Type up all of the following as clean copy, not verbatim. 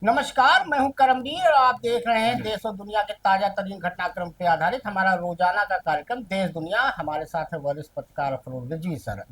नमस्कार, मैं हूं करमवीर और आप देख रहे हैं देश और दुनिया के ताजा तरीन घटनाक्रम पे आधारित हमारा रोजाना का कार्यक्रम देश दुनिया। हमारे साथ है वरिष्ठ पत्रकार अफरोज रिजवी सर।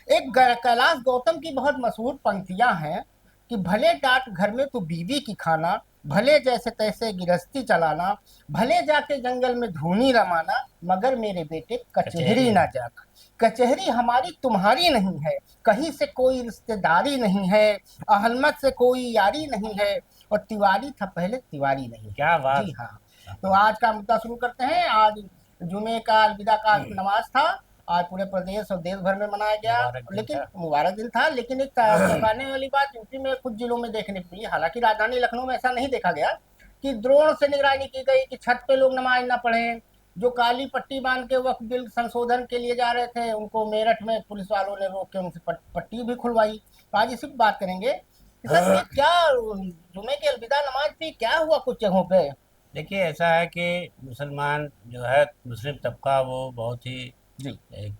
एक कैलाश गौतम की बहुत मशहूर पंक्तियां हैं कि भले डांट घर में तू बीवी की खाना, भले जैसे तैसे गिरस्ती चलाना, भले जाके जंगल में धूनी रमाना, मगर मेरे बेटे कचहरी कचहरी ना ना। जाना। कचहरी हमारी तुम्हारी नहीं है, कहीं से कोई रिश्तेदारी नहीं है, अहलमत से कोई यारी नहीं है, और तिवारी था पहले तिवारी नहीं है। क्या जी बात। हाँ। तो आज का मुद्दा शुरू करते हैं। आज जुमे का अलविदा का नमाज था। आज पूरे प्रदेश और देश भर में मनाया गया। मुबारक दिन लेकिन था। मुबारक दिन था, लेकिन एक चौंकाने वाली बात यूपी में कुछ जिलों में देखने को मिली। हालांकि राजधानी लखनऊ में ऐसा नहीं देखा गया कि ड्रोन से निगरानी की गई कि छत पे लोग नमाज ना पढ़े। जो काली पट्टी बांध के वक्फ बिल संशोधन के लिए जा रहे थे, उनको मेरठ में पुलिस वालों ने रोक के उनसे पट्टी भी खुलवाई। तो आज इसी पर बात करेंगे कि सर ये क्या जुमे की अलविदा नमाज थी, क्या हुआ कुछ जगहों पे। देखिए, ऐसा है कि मुसलमान जो है, मुस्लिम तबका वो बहुत ही जी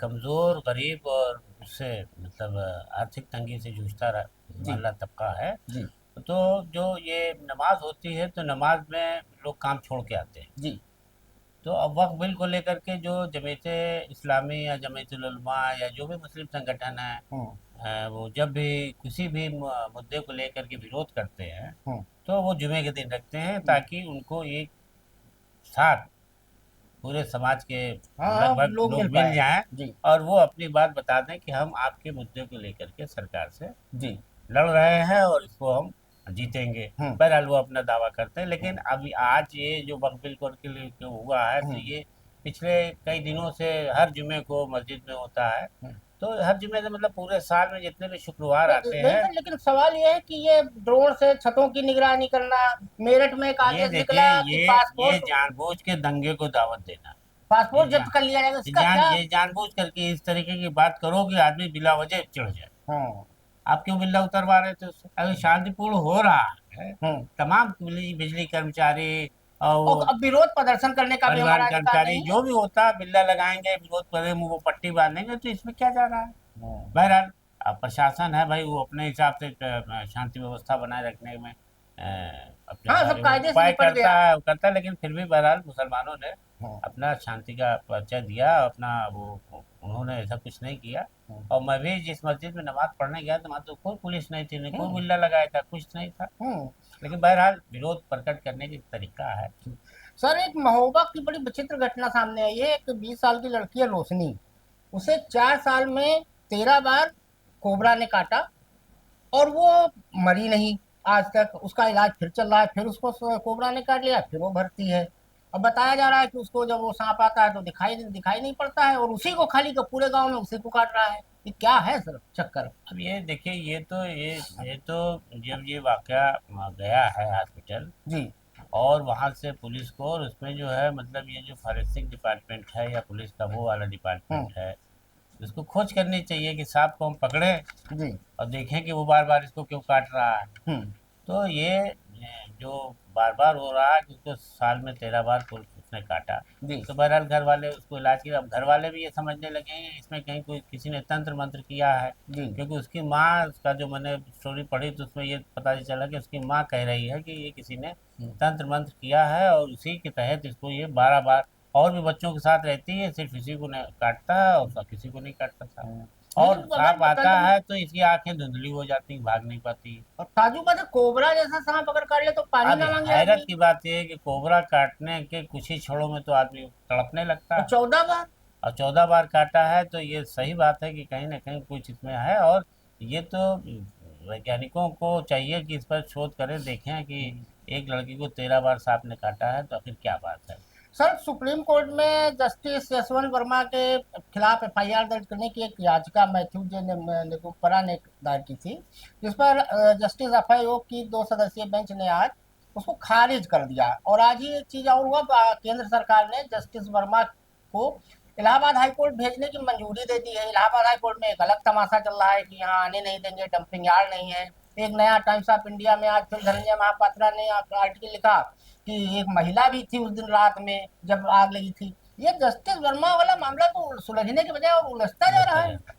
कमज़ोर, गरीब और उससे मतलब आर्थिक तंगी से जूझता जी वाला तबका है। जी तो जो ये नमाज होती है, तो नमाज में लोग काम छोड़ के आते हैं। जी। तो अब वक्फ बिल को लेकर के जो जमीयत इस्लामी या जमीयतुल उलमा या जो भी मुस्लिम संगठन है, हम्म वो जब भी किसी भी मुद्दे को लेकर के विरोध करते हैं, हम्म तो वो जुमे के दिन रखते हैं हम्म। ताकि उनको एक साथ पूरे समाज के हाँ हाँ, लगभग लोग मिल लोग मिल पाए। जाएं जी और वो अपनी बात बता दें कि हम आपके मुद्दे को लेकर के सरकार से जी। लड़ रहे हैं और इसको हम जीतेंगे। हम्म बहरहाल वो अपना दावा करते हैं, लेकिन हम्म अभी आज ये जो वक्फ बिल को के लिए क्यों हुआ है, तो हम्म ये पिछले कई दिनों से हर जुमे को मस्जिद में होता है। हम्म। तो हर जुमे से मतलब पूरे साल में जितने भी शुक्रवार नहीं आते नहीं हैं। सर, लेकिन सवाल ये है कि ये ड्रोन से छतों की निगरानी करना। मेरठ में एक ये आदेश निकला देखिए, कि ये जानबूझ के दंगे को दावत देना। ये पासपोर्ट जब्त जान कर लिया जाएगा, इसका क्या। ये जानबूझ करके इस तरीके की बात करो कि आदमी बिला वजह चिढ़ जाए। हम्म आप क्यों बिल्ला उतरवा रहे थे उससे? अगर शांतिपूर्ण हो रहा है, हम्म। तमाम बिजली कर्मचारी और और वो अब विरोध प्रदर्शन करने का भी परिवहन हमारा अधिकार कर्मचारी नहीं है। जो भी होता, बिल्ला लगाएंगे, विरोध करेंगे, मुंह को पट्टी बांधेंगे, तो इसमें क्या जा रहा है? हम्म। बहरहाल अब प्रशासन है भाई, वो अपने हिसाब से शांति व्यवस्था बनाए रखने में अपने हाँ, सब सारे वो कायदे से उपाय निपट गया। करता है, लेकिन फिर भी बहरहाल मुसलमानों ने हम्म अपना शांति का परिचय दिया। अपना वो उन्होंने ऐसा कुछ नहीं किया। हम्म और मैं भी जिस मस्जिद में नमाज पढ़ने गया था, वहाँ तो कोई पुलिस नहीं थी, नहीं कोई हम्म बिल्ला लगाया था, कुछ नहीं था। हम्म। लेकिन बहरहाल विरोध प्रकट करने की तरीका है। सर, एक महोबा की बड़ी विचित्र घटना सामने आई है। एक 20 साल की लड़की है रोशनी। उसे 4 साल में 13 बार कोबरा ने काटा और वो मरी नहीं। आज तक उसका इलाज फिर चल रहा है, फिर उसको कोबरा ने काट लिया, फिर वो भर्ती है। अब बताया जा रहा है कि उसको जब वो सांप आता है तो दिखाई दिखाई नहीं पड़ता है, और उसी को खाली का पूरे गांव में उसी को काट रहा है। ये क्या है सर चक्कर। अब ये देखिए, ये तो जब ये वाकया गया है हॉस्पिटल, जी और वहाँ से पुलिस को, और उसमें जो है मतलब ये जो फॉरेंसिक डिपार्टमेंट है या पुलिस का वो वाला हम्म डिपार्टमेंट है, इसको खोज करनी चाहिए कि सांप को हम पकड़ें जी और देखें कि वो बार बार इसको क्यों काट रहा है। हम्म तो ये जो बार बार हो रहा है कि उसको साल में 13 बार उसने काटा। जी तो बहरहाल घर वाले उसको इलाज किया। अब घर वाले भी ये समझने लगे हैं इसमें कहीं कोई किसी ने तंत्र मंत्र किया है, जी क्योंकि उसकी माँ, उसका जो मैंने स्टोरी पढ़ी तो उसमें ये पता चला कि उसकी माँ कह रही है कि ये किसी ने हम्म तंत्र मंत्र किया है, और उसी के तहत इसको ये 12 बार, और भी बच्चों के साथ रहती है, सिर्फ इसी को नहीं काटता है और किसी को नहीं काटता था। हम्म। और लेकिन सांप अगर आता है तो इसकी आंखें धुंधली हो जाती, भाग नहीं पाती। और ताजू बात है, कोबरा जैसा सांप अगर काट ले तो पानी अब ना मांगे हैरत आदमी। की बात यह है कि कोबरा काटने के कुछ ही क्षणों में तो आदमी तड़पने लगता और है। 14 बार। और 14 बार काटा है, तो ये सही बात है कि कहीं ना कहीं कुछ इसमें है। और ये तो वैज्ञानिकों को चाहिए कि इस पर शोध करें, देखें कि एक लड़की को 13 बार सांप ने काटा है, तो आखिर क्या बात है। सर, सुप्रीम कोर्ट में जस्टिस यशवंत वर्मा के खिलाफ एफआईआर दर्ज करने की एक याचिका मैथ्यू जे नेगुपरा ने दायर की थी, जिस पर जस्टिस अभय ओक की 2 सदस्यीय बेंच ने आज उसको खारिज कर दिया। और आज ही एक चीज और हुआ, केंद्र सरकार ने जस्टिस वर्मा को इलाहाबाद हाईकोर्ट भेजने की मंजूरी दे दी है। इलाहाबाद हाईकोर्ट में एक अलग तमाशा चल रहा है कि यहाँ आने नहीं देंगे, डंपिंग यार्ड नहीं है। एक नया टाइम्स ऑफ इंडिया में आज फिर धनंजय महापात्रा ने आर्टिकल लिखा कि एक महिला भी थी उस दिन रात में जब आग लगी थी। ये जस्टिस वर्मा वाला मामला तो सुलझने के बजाय और उलझता जा रहा उलझता है। जाता है।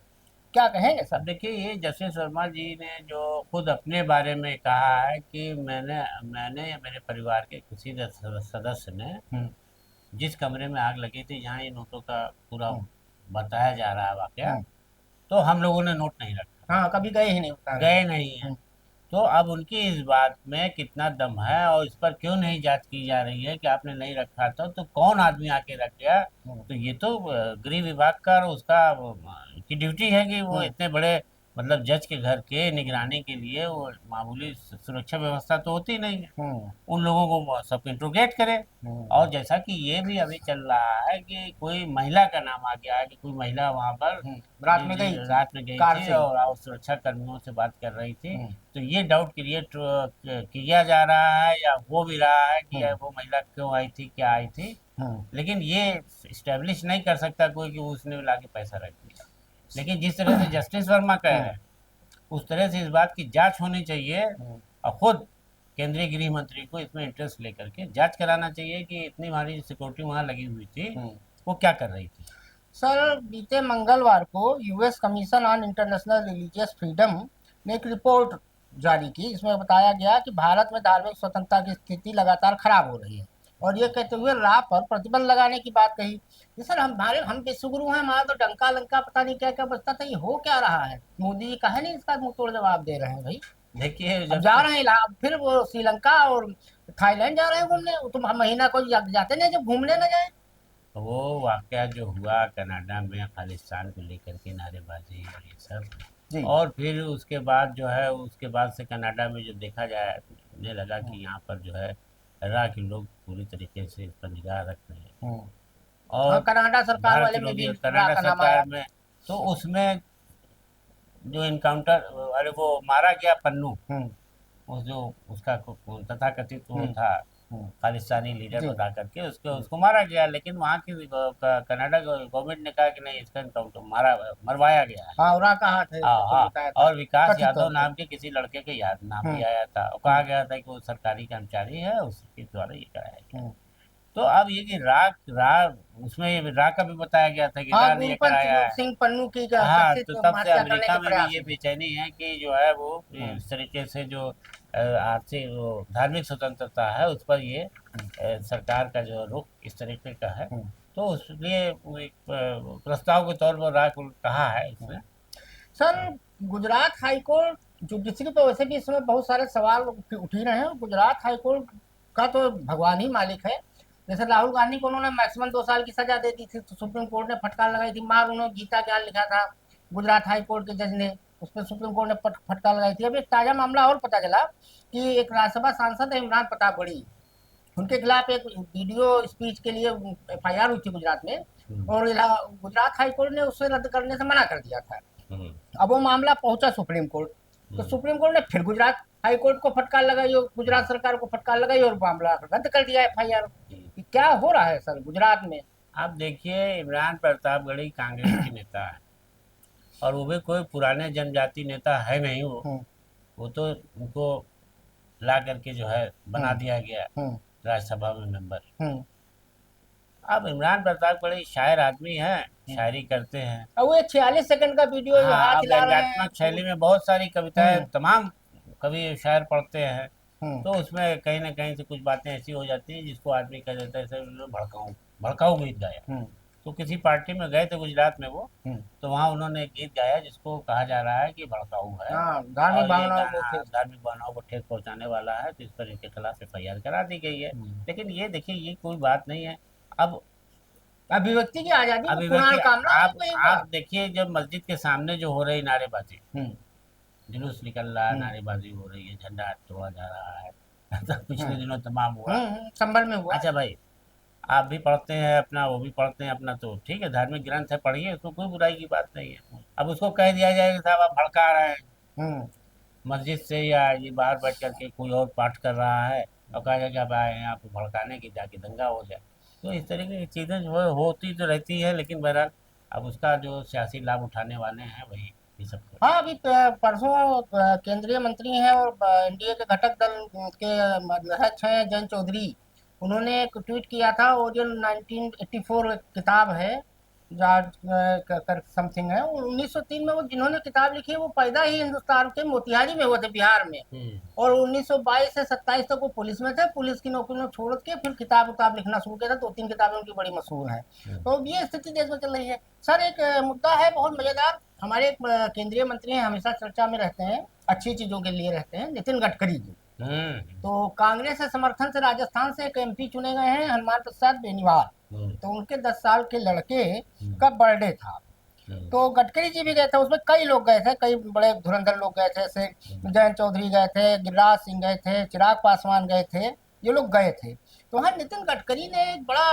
क्या कहेंगे अब सर? देखिए, ये जस्टिस वर्मा जी ने जो खुद अपने बारे में कहा है कि मैंने मैंने या मेरे परिवार के किसी सदस्य ने हम्म, जिस कमरे में आग लगी थी, जहाँ ये नोटों का पूरा हम्म, बताया जा रहा है वाकया, हम्म। तो हम लोगों ने नोट नहीं रखा, हाँ, कभी गए ही नहीं उतना गए नहीं है। हम्म, तो अब उनकी इस बात में कितना दम है और इस पर क्यों नहीं जांच की जा रही है कि आपने नहीं रखा था तो कौन आदमी आके रख गया। हम्म, तो ये तो गृह विभाग का और उसका की ड्यूटी है कि वो हम्म, इतने बड़े मतलब जज के घर के निगरानी के लिए वो मामूली सुरक्षा व्यवस्था तो होती नहीं है, हम्म, उन लोगों को वो सब इंट्रोगेट करे। और जैसा कि ये भी अभी चल रहा है कि कोई महिला का नाम आ गया है कि कोई महिला वहां पर रात में गई थी रात में गई कार थी से ही। और सुरक्षा कर्मियों से बात कर रही थी। हम्म, तो ये डाउट क्रिएट किया जा रहा है या हो भी रहा है कि हम्म, वो महिला क्यों आई थी, क्या आई थी। हम्म, लेकिन ये इस्टेब्लिश नहीं कर सकता कोई कि उसने लाके पैसा रख दिया। लेकिन जिस तरह से जस्टिस वर्मा कह रहे हम्म, हैं, उस तरह से इस बात की जांच होनी चाहिए हम्म, और खुद केंद्रीय गृह मंत्री को इसमें इंटरेस्ट लेकर के जांच कराना चाहिए कि इतनी भारी सिक्योरिटी वहां लगी हुई थी, हम्म। वो क्या कर रही थी। सर, बीते मंगलवार को US commission on international religious freedom ने एक रिपोर्ट जारी की। इसमें बताया गया कि भारत में धार्मिक स्वतंत्रता की स्थिति लगातार खराब हो रही है, और ये कहते हुए राह पर प्रतिबंध लगाने की बात कही कि सर हम विश्वगुरु हैं, हमारा तो डंका लंका पता नहीं क्या क्या बचता था, ये हो क्या रहा है? मोदी जी कहे नहीं इसका मुंह तोड़ जवाब दे रहे हैं भाई। देखिए, अब जब जा से रहे हैं अब फिर वो श्रीलंका और थाईलैंड जा रहे हैं घूमने। वो तो महीना कोई जाते नहीं जब घूमने न जाए। वो वाकया जो हुआ कनाडा में खालिस्तान को लेकर के नारेबाजी और ये सब, जी। और फिर उसके बाद जो है उसके बाद से कनाडा में जो देखा जाने लगा हम्म, कि यहाँ पर जो है इराक के लोग पूरी तरीके से इस पर निगाह रख रहे हैं। हम्म। हाँ, और कनाडा सरकार भारत वाले के में लोग भी ये रा कनाडा का नाम आया। सरकार में, तो उसमें जो इनकाउंटर, अरे वो मारा गया पन्नू, हम्म, वो जो उसका तथाकथित वो हम्म, था हम्म। खालिस्तानी लीडर जी। बता करके उसको हम्म, उसको मारा गया। लेकिन वहाँ की कनाडा गवर्नमेंट ने कहा कि नहीं, इसका इनकाउंटर मरवाया गया है। हाँ, उरा का हाथ है हाँ तो हाँ। बताया था और विकास कथित यादव तौर पे। नाम के किसी लड़के के याद नाम भी हम्म, आया था और कहा हम्म, गया था कि वो सरकारी कर्मचारी है, उसके द्वारा ये कराया गया। हम्म। तो अब ये कि उसमें ये रा का भी बताया गया था कि हाँ, रा ने ये गुरपंथ कराया है। सिंह पन्नू की हाँ, कथित तो तब से हत्या करने अमेरिका के में भी प्रयास ये में। बेचैनी है कि जो है वो हम्म, इस तरीके से जो आर्थिक वो धार्मिक स्वतंत्रता है उस पर ये हम्म, सरकार का जो रुख इस तरीके का है। हम्म, तो उसलिए वो एक प्रस्ताव के तौर पर राय को कहा है हम्म। इसने। सर, गुजरात हाईकोर्ट जुडिशरी पे वैसे भी इस समय बहुत सारे सवाल उठ ही रहे हैं। गुजरात हाईकोर्ट का तो भगवान ही मालिक है। जैसे राहुल गांधी को उन्होंने मैक्सिमम 2 साल की सजा दे दी थी, तो सुप्रीम कोर्ट ने फटकार लगाई थी। मार उन्होंने गीता ज्ञान लिखा था गुजरात हाई कोर्ट के जज ने, उस पर सुप्रीम कोर्ट ने फटकार लगाई थी। अब एक ताजा मामला और पता चला कि एक राज्यसभा सांसद है इमरान प्रताप गढ़ी, उनके खिलाफ एक वीडियो स्पीच के लिए एफआईआर हुई थी गुजरात में, हम्म, और गुजरात हाई कोर्ट ने उसे रद्द करने से मना कर दिया था। हम्म, अब वो मामला पहुंचा सुप्रीम कोर्ट, तो हम्म, सुप्रीम कोर्ट ने फिर गुजरात हाई कोर्ट को फटकार लगाई और गुजरात सरकार को फटकार लगाई और मामला रद्द कर दिया एफआईआर। हम्म। क्या हो रहा है सर गुजरात में? आप देखिए, इमरान प्रतापगढ़ी कांग्रेस के नेता है और वो भी कोई पुराने जनजाति नेता है नहीं। हम्म, वो तो उनको ला करके जो है बना हम्म, दिया गया हम्म, राज्यसभा में मेंबर। हम्म, अब इमरान प्रताप बड़े शायर आदमी हैं, हम्म। शायरी करते हैं। और वो 46 सेकंड का वीडियो जो हाँ, हाथ अब हिला रहे हैं व्यंग्यात्मक शैली में बहुत सारी कविताएं हम्म, तमाम कवि शायर पढ़ते हैं। हम्म, तो उसमें कहीं ना कहीं से कुछ बातें ऐसी हो जाती हैं जिसको आदमी कह देता है सर उन्होंने भड़काऊ भड़काऊ गीत गाया। हम्म, तो किसी पार्टी में गए थे गुजरात में वो, हम्म। तो वहाँ उन्होंने एक गीत गाया जिसको कहा जा रहा है कि भड़काऊ है हाँ, धार्मिक और ये भावनाओं को गाना ठेस। धार्मिक भावनाओं को ठेस पहुंचाने वाला है, तो इस पर इनके खिलाफ एफआईआर करा दी गई है। हम्म। लेकिन ये देखिए, ये कोई बात नहीं है। अब अभिव्यक्ति की आजादी को अभिव्यक्ति, कुरान कामना है आप कोई आप बात। देखिए जब मस्जिद के सामने जो हो रही नारेबाजी, हम्म, जुलूस निकल रहा है, हम्म, नारेबाजी हो रही है, झंडा तोड़ा जा रहा है ऐसा पिछले हम्म, दिनों तमाम हुआ। संभल में हुआ। अच्छा भाई, आप भी पढ़ते हैं अपना, वो भी पढ़ते हैं अपना, तो ठीक है, धार्मिक ग्रंथ है, पढ़िए, उसमें कोई बुराई की बात नहीं है। अब उसको कह दिया जाए कि साहब आप भड़का रहे हैं हम्म, मस्जिद से, या ये बाहर बैठ करके कोई और पाठ कर रहा है और कहा जाए कि आप आए हैं आपको भड़काने की, जाके दंगा हो जाए। तो इस तरीके की चीज़ें जो है होती तो रहती है, लेकिन बहरहाल अब उसका जो सियासी लाभ उठाने वाले हैं वही ये सब कर हाँ, अभी परसों केंद्रीय मंत्री हैं और एनडीए के घटक दल के अध्यक्ष हैं जयंत चौधरी, उन्होंने एक ट्वीट किया था। ओरियन 1984 एक किताब है, जॉर्ज कर समथिंग है, 1903 में वो जिन्होंने किताब लिखी है वो पैदा ही हिंदुस्तान के मोतिहारी में हुए थे, बिहार में। और 1922 से 27 तक वो पुलिस में थे, पुलिस की नौकरी में छोड़ के फिर किताब उताब लिखना शुरू किया था, 2-3 किताबें उनकी बड़ी मशहूर हैं। तो ये स्थिति देश में चल रही है। सर एक मुद्दा है बहुत मजेदार, हमारे एक केंद्रीय मंत्री हैं, हमेशा चर्चा में रहते हैं, अच्छी चीजों के लिए रहते हैं, नितिन गडकरी जी। हम्म। तो कांग्रेस के समर्थन से राजस्थान से एक एमपी चुने गए हैं, हनुमान प्रसाद बेनीवाल। तो उनके 10 साल के लड़के का बर्थडे था, तो गडकरी जी भी गए थे, उसमें कई लोग गए थे, कई बड़े धुरंधर लोग गए थे, जैसे जयंत चौधरी गए थे, गिरिराज सिंह गए थे, चिराग पासवान गए थे, ये लोग गए थे। तो हाँ, नितिन गडकरी ने एक बड़ा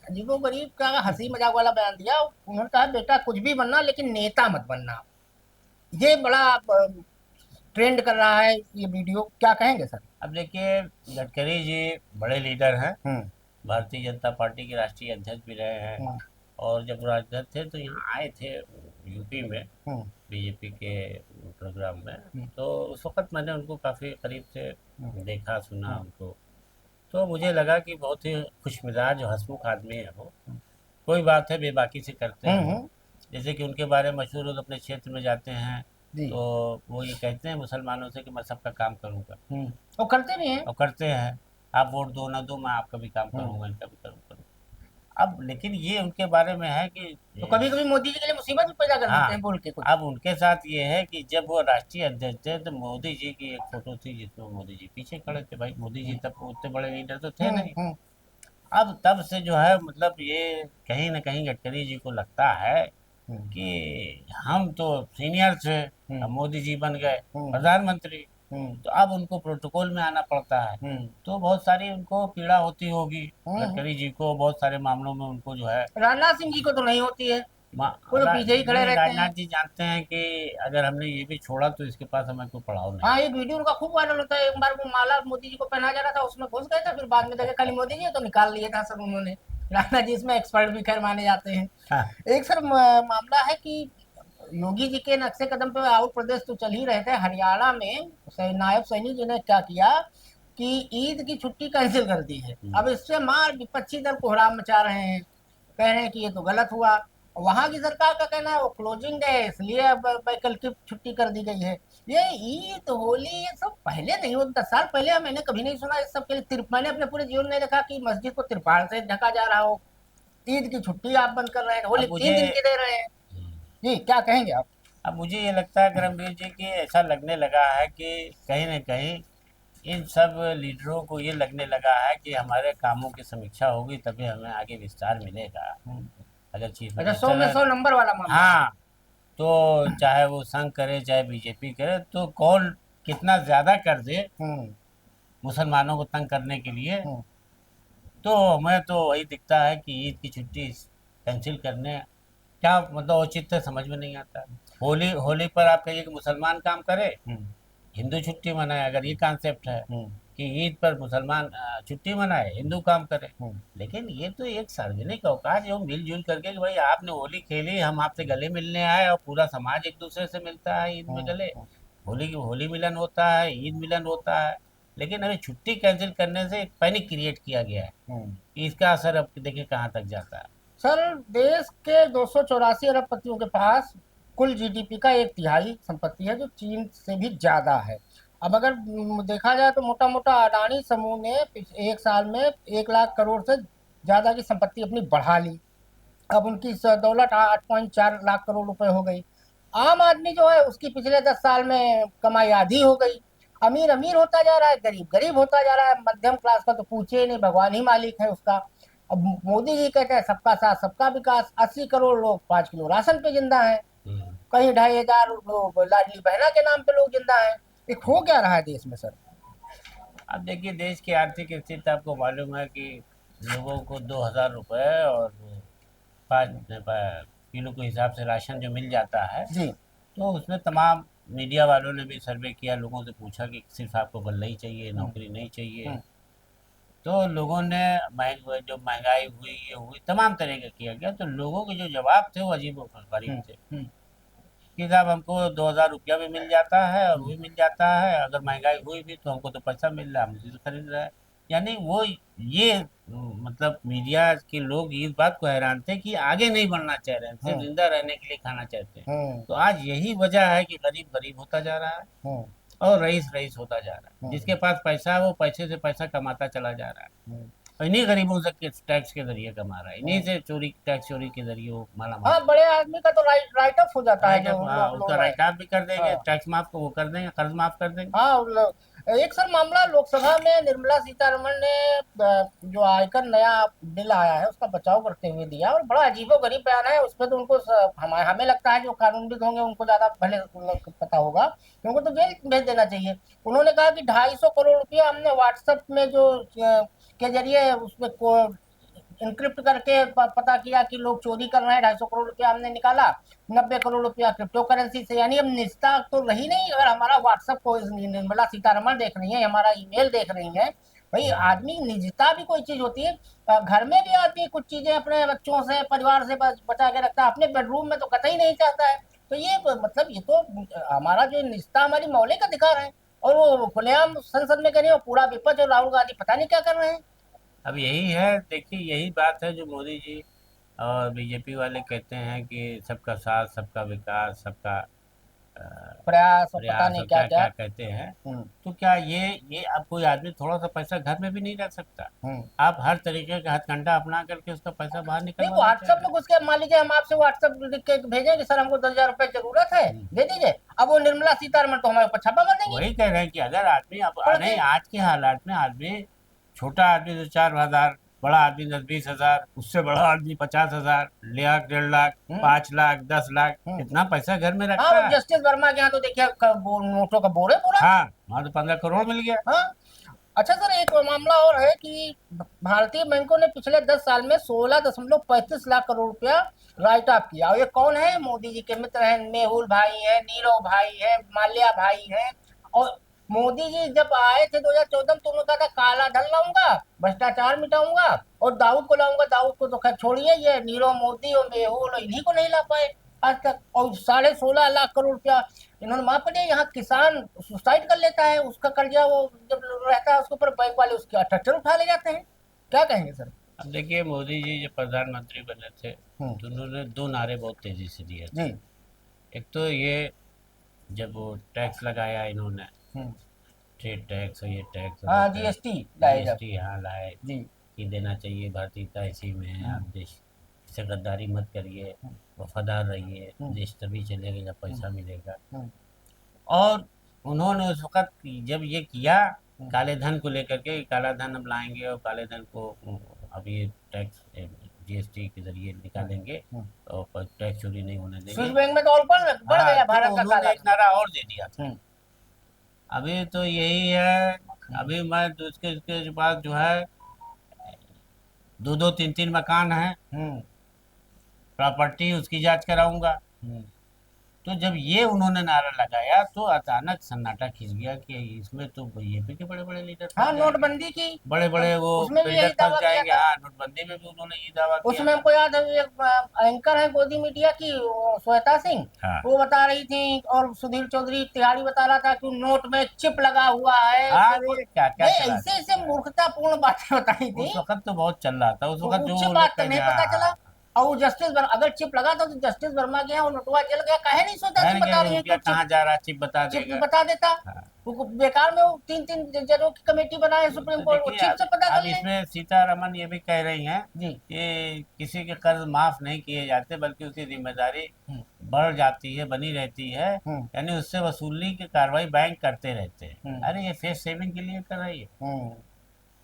अजीबो गरीब का हंसी मजाक वाला बयान दिया। उन्होंने कहा बेटा कुछ भी बनना लेकिन नेता मत बनना। ये बड़ा ट्रेंड कर रहा है ये वीडियो, क्या कहेंगे सर? अब देखिए, गडकरी जी बड़े लीडर हैं, हम्म। भारतीय जनता पार्टी के राष्ट्रीय अध्यक्ष भी रहे हैं। हम्म। और जब राजनीति थे तो यहाँ आए थे यूपी में हम्म। बीजेपी के प्रोग्राम में। हम्म। तो उस वक्त मैंने उनको काफ़ी करीब से हम्म। देखा सुना हम्म। उनको। तो मुझे लगा कि बहुत ही खुशमिजाज और हंसमुख आदमी है वो। कोई बात है बेबाकी से करते हैं वो। हम्म। जैसे कि उनके बारे में मशहूर लोग अपने क्षेत्र में जाते हैं जी। तो वो ये कहते हैं मुसलमानों से कि मैं सबका काम करूँगा, वो करते भी हैं। और करते हैं। आप वोट दो ना दो, मैं आपका भी काम हम्म। करूँगा, इनका भी करूँगा। अब लेकिन ये उनके बारे में है कि तो कभी कभी मोदी जी के लिए मुसीबत भी पैदा कर देते हाँ, हैं बोल के कुछ। अब उनके साथ ये है कि जब वो राष्ट्रीय अध्यक्ष थे तो मोदी जी की एक फोटो थी जिसमें मोदी जी पीछे खड़े थे। भाई मोदी जी तब उतने बड़े लीडर तो थे नहीं। हम्म। अब तब से जो है मतलब ये कहीं ना कहीं गडकरी जी को लगता है हम्म। कि हम तो सीनियर थे, अब हम्म। मोदी जी बन गए हम्म। प्रधानमंत्री, हम्म। तो अब उनको प्रोटोकॉल में आना पड़ता है। हम्म। तो बहुत सारी उनको पीड़ा होती होगी, हम्म। गडकरी जी को बहुत सारे मामलों में उनको जो है राजनाथ सिंह जी को तो नहीं होती है, वो तो पीछे ही खड़े नहीं, रहते हैं। राजनाथ जी जानते हैं कि अगर हमने ये भी छोड़ा तो इसके पास हमें कोई पड़ाव नहीं। हाँ, एक वीडियो उनका खूब वायरल होता है, एक बार वो माला मोदी जी को पहना जा रहा था, उसमें घुस गए थे, फिर बाद में देखे खाली मोदी जी है, तो निकाल लिया था सब उन्होंने। राजनाथ जी इसमें एक्सपर्ट भी खैर माने जाते हैं। हाँ। एक सर मामला है कि योगी जी के नक्शे कदम पे आउट प्रदेश तो चल ही रहे थे, हरियाणा में नायब सैनी जी ने क्या किया कि ईद की छुट्टी कैंसिल कर दी है। अब इससे मार विपक्षी दल कोहराम मचा रहे हैं, कह रहे हैं कि ये तो गलत हुआ। वहां की सरकार का कहना है वो क्लोजिंग है इसलिए अब वैकल्पिक छुट्टी कर दी गई है। ये ईद होली ये सब पहले नहीं हो, 10 साल पहले मैंने कभी नहीं सुना इस सब के लिए। मैंने अपने पूरे जीवन में देखा कि मस्जिद को तिरपाल से ढका जा रहा हो, ईद की छुट्टी आप बंद कर रहे हैं, होली अब मुझे 3 दिन की दे रहे हैं। जी क्या कहेंगे आप? अब मुझे ये लगता है करमवीर जी की ऐसा लगने लगा है कि कहीं न कहीं इन सब लीडरों को ये लगने लगा है कि हमारे कामों की समीक्षा होगी तभी हमें आगे विस्तार मिलेगा। अगर चीफ अच्छा, 100 में मिनिस्टर 100 नंबर वाला मामला है। हाँ, तो चाहे वो संघ करे चाहे बीजेपी करे, तो कौन कितना ज़्यादा कर दे हम्म। मुसलमानों को तंग करने के लिए, हम्म। तो हमें तो वही दिखता है कि ईद की छुट्टी कैंसिल करने क्या मतलब औचित्य समझ में नहीं आता। होली होली पर आप कहिए कि मुसलमान काम करे, हम्म। हिंदू छुट्टी मनाए, अगर ये कॉन्सेप्ट है हम्म। कि ईद पर मुसलमान छुट्टी मनाए, हिंदू काम करे। हम्म। लेकिन ये तो एक सार्वजनिक अवकाश है, वो मिलजुल करके कि भाई आपने होली खेली, हम आपसे गले मिलने आए, और पूरा समाज एक दूसरे से मिलता है ईद में हम्म। गले। होली होली मिलन होता है, ईद मिलन होता है। लेकिन अभी छुट्टी कैंसिल करने से एक पैनिक क्रिएट किया गया है। हम्म। इसका असर अब देखिए कहाँ तक जाता है। सर देश के 284 अरबपतियों के पास कुल जीडीपी का 1/3 संपत्ति है, जो चीन से भी ज्यादा है। अब अगर देखा जाए तो मोटा मोटा अडानी समूह ने एक साल में 1 लाख करोड़ से ज्यादा की संपत्ति अपनी बढ़ा ली। अब उनकी दौलत 8.4 लाख करोड़ रुपए हो गई। आम आदमी जो है उसकी पिछले 10 साल में कमाई आधी हो गई। अमीर अमीर होता जा रहा है, गरीब गरीब होता जा रहा है, मध्यम क्लास का तो पूछे ही नहीं, भगवान ही मालिक है उसका। अब मोदी जी कहते हैं सबका साथ सबका विकास, 80 करोड़ लोग 5 किलो राशन पे जिंदा है, हम्म। कहीं 2,500 लोग लाडली बहना के नाम पे लोग जिंदा है। एक हो क्या रहा है देश में सर? अब देखिए, देश की आर्थिक स्थिति आपको मालूम है कि लोगों को 2,000 रुपये और 5 किलो के हिसाब से राशन जो मिल जाता है, जी। तो उसमें तमाम मीडिया वालों ने भी सर्वे किया, लोगों से पूछा कि सिर्फ आपको गल्ला ही चाहिए, हम्म। नौकरी नहीं चाहिए। हम्म। तो लोगों ने जो महंगाई हुई ये हुई तमाम तरह का किया गया, तो लोगों के जो जवाब थे वो अजीब और गरीब हम्म। थे हम्म। कि साहब हमको 2,000 रुपया भी मिल जाता है और वो भी मिल जाता है, अगर महंगाई हुई भी तो हमको तो पैसा मिल रहा है, हम उसी से खरीद रहे हैं। यानी वो ये मतलब मीडिया के लोग इस बात को हैरान थे कि आगे नहीं बढ़ना चाह रहे हैं, सिर्फ हम्म जिंदा रहने के लिए खाना चाहते हैं। हम्म तो आज यही वजह है कि गरीब गरीब होता जा रहा है हम्म और रईस रईस होता जा रहा है। हम्म जिसके पास पैसा है वो पैसे से पैसा कमाता चला जा रहा है हम्म और इन्हीं गरीबों से टैक्स के जरिए कमा रहा है, इन्हीं हम्म। से चोरी टैक्स चोरी के जरिए वो माला माल हाँ, हो बड़े आदमी का तो राइट ऑफ हो जाता है, राइट जो ऑफ, हाँ उसका लोन है। राइट ऑफ भी कर देंगे, हाँ टैक्स माफ को वो कर देंगे, कर्ज माफ कर देंगे। हाँ, एक सर मामला लोकसभा में निर्मला सीतारमण ने जो आयकर नया बिल आया है उसका बचाव करते हुए दिया, और बड़ा अजीबोगरीब बयान है उसमें। तो उनको हमें लगता है जो कानूनविद होंगे उनको ज्यादा भले पता होगा कि उनको तो जेल भेज देना चाहिए। उन्होंने कहा कि 250 करोड़ रुपया हमने व्हाट्सएप में जो के जरिए उसमें इंक्रिप्ट करके पता किया कि लोग चोरी कर रहे हैं, 250 करोड़ रुपया हमने निकाला। 90 करोड़ रुपया क्रिप्टो करेंसी से, यानी अब निजता तो रही नहीं। अगर हमारा व्हाट्सएप को निर्मला सीतारमण देख रही है, हमारा ईमेल देख रही है, भाई आदमी निजता भी कोई चीज होती है। घर में भी आदमी कुछ चीजें अपने बच्चों से परिवार से बचा के रखता है, अपने बेडरूम में तो कतई नहीं चाहता है। तो ये मतलब ये तो हमारा जो निजता हमारी मौलिक अधिकार है, और वो खुलेआम संसद में कह रही है। पूरा विपक्ष और राहुल गांधी पता नहीं क्या कर रहे हैं। अब यही है, देखिए यही बात है जो मोदी जी और बीजेपी वाले कहते हैं कि सबका साथ, सबका विकास, सबका अ, प्रयास और पता प्रयास नहीं और क्या क्या क्या। क्या कहते हैं। हम्म तो क्या ये अब कोई आदमी थोड़ा सा पैसा घर में भी नहीं रख सकता? हम्म। आप हर तरीके का हथकंडा अपना करके उसका पैसा बाहर नहीं, निकलवाना चाह व्हाट्सएप रहे में घुस के मान लीजिए हम आपसे व्हाट्सएप लिख के भेजें कि सर हमको 10,000 रुपए जरूरत है, हैं। दे दीजिए। अब वो निर्मला सीतारमण तो हमारे ऊपर छापा कर देंगी। वही कह रहे हैं कि अगर आदमी अब पढ़ नहीं, के। आज के हालात में आदमी, छोटा आदमी तो 4,000, बड़ा आदमी 10-20 हजार, उससे बड़ा आदमी 50,000, लाख, 1.5 लाख, हम्म 5 लाख, 10 लाख, हम्म। इतना पैसा घर में हाँ, रखता वो है। जस्टिस वर्मा के यहाँ तो देखिए नोटों का बोरे पूरा। हाँ, वहाँ तो 15 करोड़ मिल गया। हाँ। अच्छा सर, एक मामला और है कि भारतीय बैंकों ने पिछले 10 साल में 16.35 लाख करोड़ रुपया राइट ऑफ किया। और ये कौन है? मोदी जी के मित्र हैं, मेहुल भाई है, नीरव भाई है, माल्या भाई है। और मोदी जी जब आए थे 2014 में, तो उन्होंने कहा था काला धन लाऊंगा, भ्रष्टाचार मिटाऊंगा और दाऊद को लाऊंगा। दाऊद को तो खैर छोड़िए, ये नीरव मोदी और मेहुल और इन्हीं को नहीं ला पाए आज तक। और 16.5 लाख करोड़ रुपया इन्होंने माफ कर दिया। यहाँ किसान सुसाइड कर लेता है, उसका कर्जा वो जब रहता है उसके ऊपर, बैंक वाले उसके ट्रैक्टर उठा ले जाते हैं। क्या कहेंगे सर? अब देखिए, मोदी जी जब प्रधानमंत्री बने थे हम्म। तो उन्होंने दो नारे बहुत तेजी से दिए थे। जी। एक तो ये, जब वो टैक्स लगाया इन्होंने, हम्म। ट्रेड टैक्स और ये टैक्स और वो हाँ, टैक्स, जीएसटी लाए जब। जीएसटी यहाँ लाए जी। कि देना चाहिए, भारतीयता इसी में है, आप हम्म देश से गद्दारी मत करिए, हम्म वफादार रहिए, हम्म देश तभी चलेगा जब हम्म पैसा मिलेगा। हम्म और उन्होंने उस वक्त जब ये किया हम्म काले धन को लेकर के, काला धन अब लाएंगे और काले धन को अब ये टैक्स जीएसटी के जरिए निकालेंगे हम्म। और टैक्स चोरी नहीं होने स्विस देंगे। बैंक में तो और बढ़ हाँ, गया तो भारत का उन्होंने काला एक धन। नारा और दे दिया था। हम्म अभी तो यही है, अभी मैं तो इसके पास जो है दो दो तीन तीन मकान है, हम्म प्रॉपर्टी उसकी जांच कराऊंगा। हम्म। तो जब ये उन्होंने नारा लगाया तो अचानक सन्नाटा खिंच गया कि इसमें तो बीजेपी के बड़े बड़े लीडर हाँ, फंस जाएंगे, नोटबंदी की। बड़े बड़े वो उसमें भी बिल्डर यही फंस दावा किया जाएंगे। था। हाँ, नोटबंदी में भी उन्होंने ये दावा किया उसमें था। हमको याद है, एक एंकर है गोदी मीडिया की, वो श्वेता सिंह, हाँ वो बता रही थी, और सुधीर चौधरी तिहाड़ी बता रहा था कि नोट में चिप लगा हुआ है। अरे क्या क्या ये चला ऐसे रहे ऐसे थे। मूर्खतापूर्ण बातें बताई थी। उस वक्त तो बहुत चल रहा था, उस वक्त जो उससे वो लोग बात कह नहीं हाँ पता चला। हाँ। और वो अगर चिप लगा था तो जस्टिस वर्मा के यहाँ वो नोटवा जल गया, काहे नहीं सोचा? है तुम ना कि बता रही है रुपया कि चिप कहाँ जा रहा है, चिप बता चिप देगा। बता देता। हाँ। वो बेकार में वो 3-3 जजों की कमेटी बनाए सुप्रीम तो कोर्ट, वो देखिए, चिप से पता अब कर ले। इसमें सीतारमन ये भी कह रही हैं जी। कि किसी के कर्ज माफ नहीं किए जाते बल्कि उसकी जिम्मेदारी हम्म बढ़ जाती है, बनी रहती है। हम्म यानी उससे वसूली की कार्रवाई बैंक करते रहते हैं। हम्म अरे ये फेस सेविंग के लिए कर रही है, हम्म।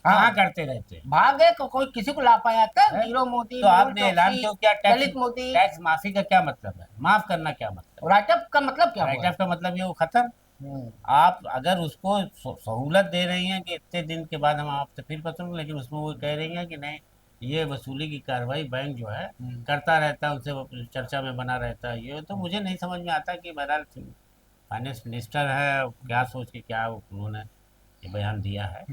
कहाँ हाँ, करते रहते हैं? भाग गए, कोई किसी को ला पाया तब? हैं? नीरव मोदी, तो मेहुल आपने ऐलान चोकसी, क्यों किया टैक्स? ललित मोदी। टैक्स माफी का क्या मतलब है? माफ करना क्या मतलब राइट अप का मतलब क्या है? राइट हुआ? ऑफ का मतलब ये वो खत्म। हम्म आप अगर उसको सहूलत दे रही हैं कि इतने दिन के बाद हम आपसे फिर पसंद, लेकिन उसमें वो कह रही हैं कि नहीं, ये वसूली की कार्रवाई बैंक जो है हम्म। करता रहता है, उससे वो चर्चा में बना रहता है। ये तो मुझे नहीं समझ में आता कि बहरहाल फाइनेंस मिनिस्टर है, क्या सोच के क्या उन्होंने ये बयान दिया है।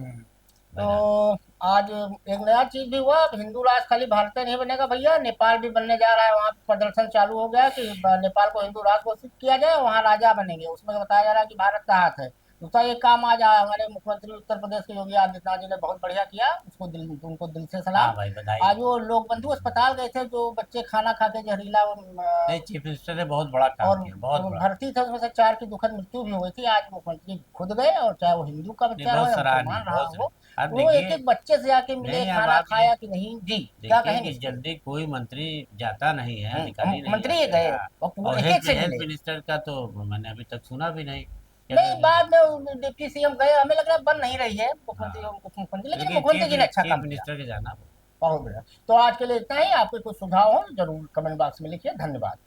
तो बहरहाल आज एक नया चीज भी हुआ। अब हिंदू राष्ट्र खाली भारत नहीं बनेगा भैया, नेपाल भी बनने जा रहा है। वहाँ प्रदर्शन चालू हो गया कि नेपाल को हिंदू राष्ट्र घोषित किया जाए, वहाँ राजा बनेंगे। उसमें बताया जा रहा है कि भारत का हाथ है। दूसरा ये काम आज हमारे मुख्यमंत्री उत्तर प्रदेश के योगी आदित्यनाथ जी ने बहुत बढ़िया किया, उनको दिल से हाँ सलाम। भाई बधाई। आज वो लोक बंधु अस्पताल गए थे, जो बच्चे खाना खा के जहरीला नहीं, चीफ मिनिस्टर ने बहुत बड़ा काम और किया, बहुत वो बड़ा। भर्ती थे, उसमें से 4 की दुखद मृत्यु भी हो गई थी। आज मुख्यमंत्री खुद गए, और चाहे वो हिंदू का नहीं, बच्चा हो बहुत या सराहनीय, मुसलमान रहा बहुत हो, सराहनीय। अब वो एक देखिए, एक बच्चे से जाके मिले, नहीं अब खाना आप ये खाया कि नहीं जी, क्या देखिए कहेंगे कि इस पे? जल्दी कोई मंत्री जाता नहीं है, अधिकारी नहीं मुख्यमंत्री जाते हैं। गए, हाँ। और और एक एक हेल्थ से हेल्थ मिले। मिनिस्टर का तो मैंने अभी तक सुना भी नहीं, नहीं, कैसे बाद में वो डिप्टी सीएम गए, हमें लग रहा है बन नहीं रही है मुख्यमंत्री हाँ, मुख्यमंत्री, लेकिन लेकिन मुख्यमंत्री जी ने अच्छा चीफ काम किया। मिनिस्टर के जाना। बहुत बढ़िया। तो आज के लिए इतना ही। आपके कुछ सुझाव हो जरूर कमेंट बॉक्स में लिखिए। धन्यवाद।